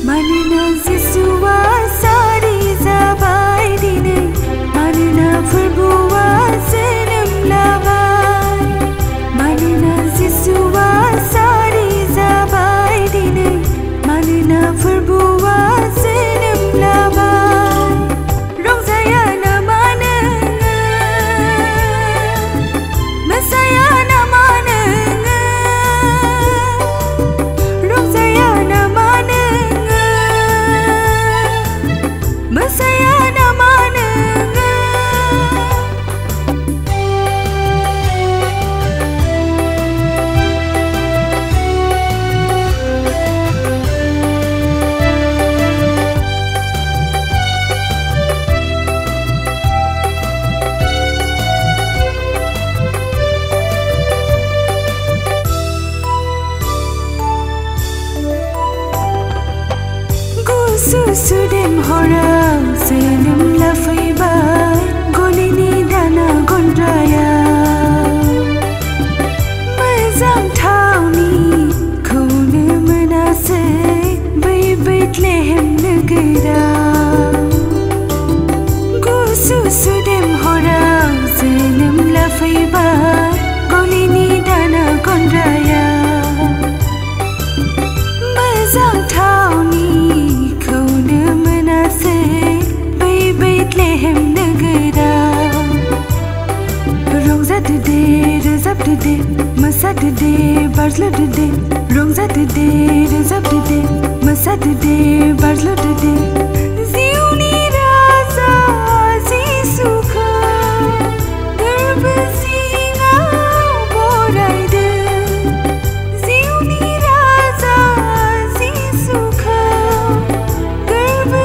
मानोना जिसुआ सारी जाबाय दिनै मानोना फोरबोआ जोनोम लाबाय मानोना जिसुआ सारी जाबाय दिनै मानोना फोरबोआ जोनोम लाबाय रंजाया नामा नोङो मोसाया नामा नोङो रंजाया नामा नोङो मोसाया नामा नोङो सुदेम हराव जोनोम लाफैबाय गलिनि दाना गन्द्राया मोजां थावनिखौनो मोनासै बै बेथलेहेम नोगोराव गुसु सुदेम हराव जोनोम लाफैबाय गलिनि दाना गन्द्राया मोजां थावनि बेथलेहेम नोगोराव रंजादो दे रोजाबदो दे मोसादो दे बाज्लोदो दे रंजादो दे रोजाबदो दे मोसादो दे बाज्लोदो दे जिउनि राजा जिसुखौ गोरबो सिङाव बरायदो जिउनि राजा जिसुखौ गोरबो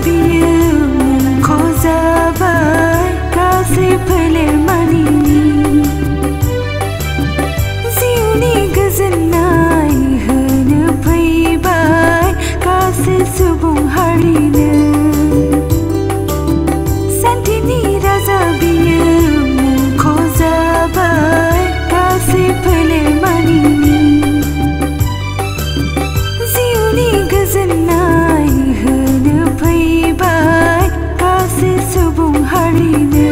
बियो मुंखौ जाबाय गासै फोलेर मानिनि जिउनि गोजोननाय होनो फैबाय गासै सुबुं हारिनो सान्थिनि राजा बियो मुंखौ जाबाय गासै फोलेर मानिनि जिउनि गोजोननाय फैबाय गासै सुबुं हारिनो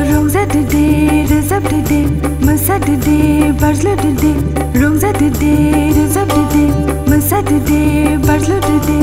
रंजादो दे रोजाबदो दे मोसादो दे बाज्लोदो दे रंजादो दे रोजाबदो दे मोसादो दे बाज्लोदो दे